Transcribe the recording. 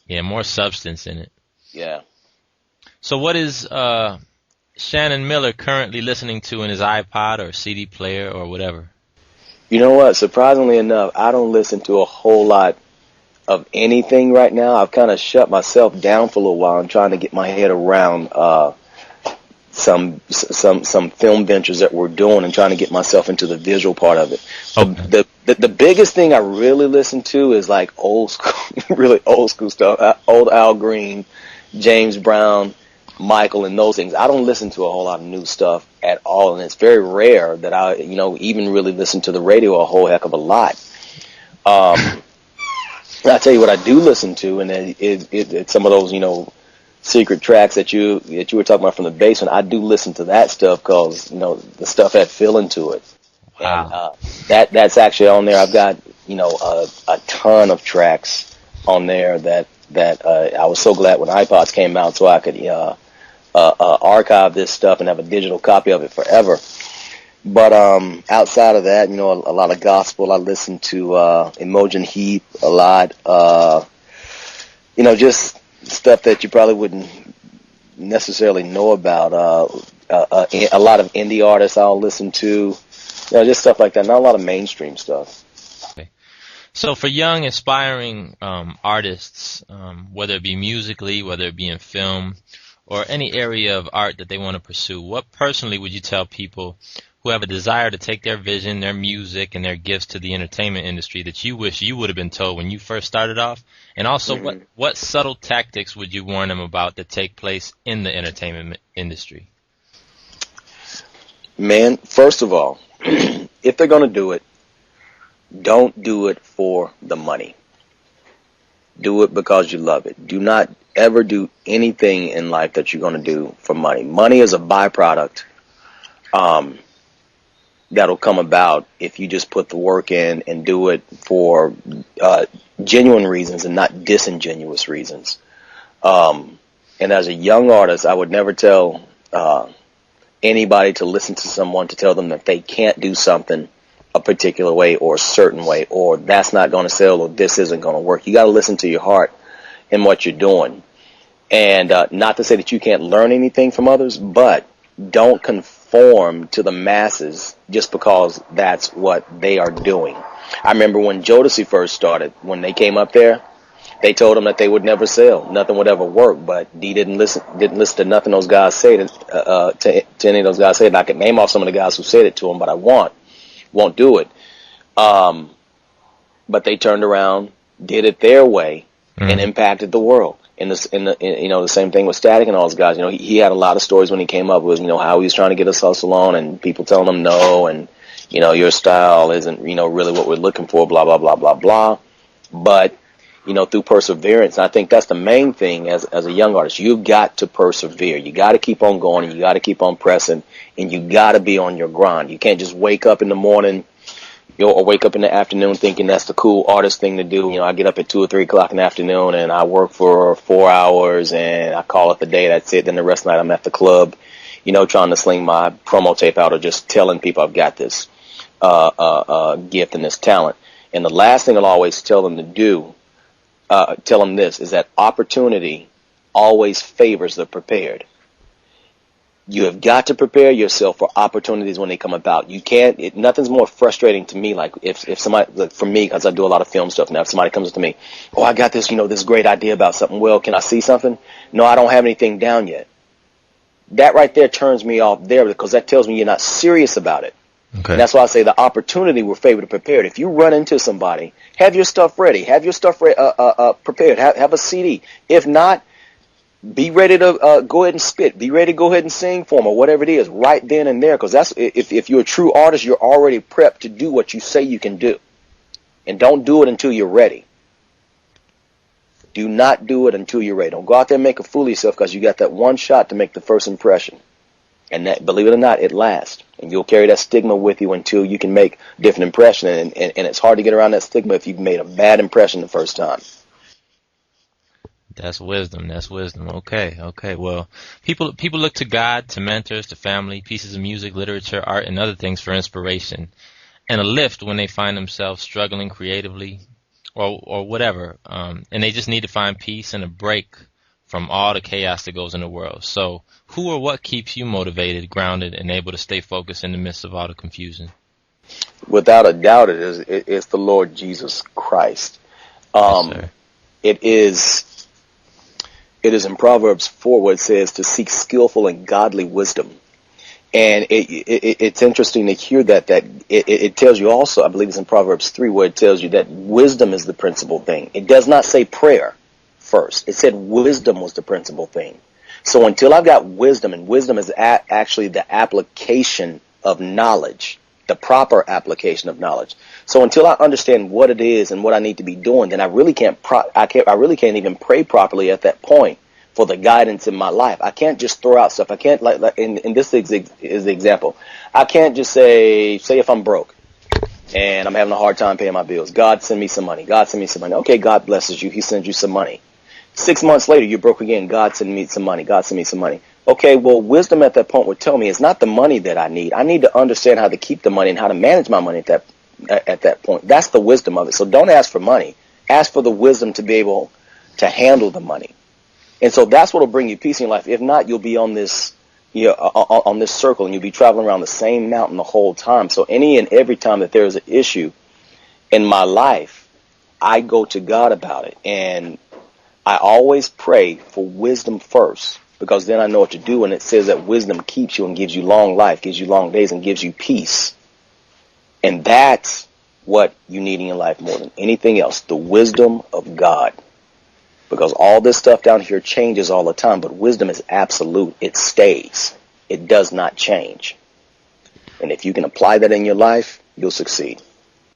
Yeah, more substance in it. Yeah. So what is Shannon Miller currently listening to in his iPod or CD player or whatever? You know what? Surprisingly enough, I don't listen to a whole lot of anything right now. I've kind of shut myself down for a little while. I'm trying to get my head around some film ventures that we're doing and trying to get myself into the visual part of it. Okay. The biggest thing I really listen to is like old school, really old school stuff. Old Al Green, James Brown, Michael, and those things. I don't listen to a whole lot of new stuff at all, and it's very rare that I, even really listen to the radio a whole heck of a lot. I tell you what I do listen to, and it's some of those, secret tracks that you were talking about from the basement. I do listen to that stuff because the stuff had feeling to it, and Wow. that's actually on there. I've got a ton of tracks on there that I was so glad when iPods came out, so I could archive this stuff and have a digital copy of it forever. But outside of that, a lot of gospel. I listen to Imogen Heap a lot. Just stuff that you probably wouldn't necessarily know about. A lot of indie artists I'll listen to. Just stuff like that. Not a lot of mainstream stuff. Okay. So for young, aspiring artists, whether it be musically, whether it be in film, or any area of art that they want to pursue, what personally would you tell people who have a desire to take their vision, their music, and their gifts to the entertainment industry that you wish you would have been told when you first started off? And also, what subtle tactics would you warn them about that take place in the entertainment industry? Man, first of all, if they're going to do it, don't do it for the money. Do it because you love it. Do not ever do anything in life that you're going to do for money. Money is a byproduct that'll come about if you just put the work in and do it for genuine reasons and not disingenuous reasons. And as a young artist, I would never tell anybody to listen to someone to tell them that they can't do something a particular way or a certain way, or that's not going to sell, or this isn't going to work. You got to listen to your heart and what you're doing. And not to say that you can't learn anything from others, but don't conform to the masses just because that's what they are doing. I remember when Jodeci first started, when they came up there, they told them that they would never sell, nothing would ever work. But D didn't listen to nothing those guys said to any of those guys said. I could name off some of the guys who said it to him, but I won't do it. But they turned around, did it their way, and impacted the world. The same thing with Static and all those guys. He had a lot of stories when he came up with, how he was trying to get his hustle on, and people telling him no, and your style isn't, really what we're looking for, blah blah blah blah blah. But through perseverance, I think that's the main thing as a young artist. You've got to persevere. You got to keep on going, and you got to keep on pressing, and you got to be on your grind. You can't just wake up in the morning, or wake up in the afternoon thinking that's the cool artist thing to do. I get up at 2 or 3 o'clock in the afternoon and I work for 4 hours and I call it the day. That's it. Then the rest of the night I'm at the club, trying to sling my promo tape out or just telling people I've got this gift and this talent. And the last thing I'll always tell them to do, tell them this, is that opportunity always favors the prepared. You have got to prepare yourself for opportunities when they come about. You can't. Nothing's more frustrating to me. Like if somebody, like for me, because I do a lot of film stuff now. If somebody comes to me, oh, I got this, this great idea about something. Well, can I see something? No, I don't have anything down yet. That right there turns me off there because that tells me you're not serious about it. Okay. And that's why I say the opportunity will favor the prepared. If you run into somebody, have your stuff ready. Have your stuff prepared. Have a CD. If not, be ready to go ahead and spit. Be ready to go ahead and sing for them or whatever it is right then and there. Because that's if you're a true artist, you're already prepped to do what you say you can do. And don't do it until you're ready. Do not do it until you're ready. Don't go out there and make a fool of yourself because you got that one shot to make the first impression. And that, believe it or not, it lasts. And you'll carry that stigma with you until you can make a different impression. And it's hard to get around that stigma if you've made a bad impression the first time. That's wisdom. That's wisdom. Okay. Well, people look to God, to mentors, to family, pieces of music, literature, art, and other things for inspiration and a lift when they find themselves struggling creatively or whatever, and they just need to find peace and a break from all the chaos that goes in the world. So, who or what keeps you motivated, grounded, and able to stay focused in the midst of all the confusion? Without a doubt, it's the Lord Jesus Christ. Yes, sir. It is in Proverbs 4 where it says to seek skillful and godly wisdom. And it's interesting to hear that it tells you also, I believe it's in Proverbs 3 where it tells you that wisdom is the principal thing. It does not say prayer first. It said wisdom was the principal thing. So until I've got wisdom, and wisdom is actually the application of knowledge, the proper application of knowledge. So until I understand what it is and what I need to be doing, then I really can't even pray properly at that point for the guidance in my life. I can't just throw out stuff. I can't and this is the example. I can't just say if I'm broke and I'm having a hard time paying my bills, God send me some money. God send me some money. Okay, God blesses you. He sends you some money. 6 months later, you're broke again. God send me some money. God send me some money. Okay, well, wisdom at that point would tell me it's not the money that I need. I need to understand how to keep the money and how to manage my money at that point. That's the wisdom of it. So don't ask for money. Ask for the wisdom to be able to handle the money. And so that's what will bring you peace in your life. If not, you'll be on this, on this circle, and you'll be traveling around the same mountain the whole time. So any and every time that there is an issue in my life, I go to God about it. And I always pray for wisdom first, because then I know what to do. And it says that wisdom keeps you and gives you long life, gives you long days, and gives you peace. And that's what you need in your life more than anything else, the wisdom of God. Because all this stuff down here changes all the time, but wisdom is absolute. It stays. It does not change. And if you can apply that in your life, you'll succeed.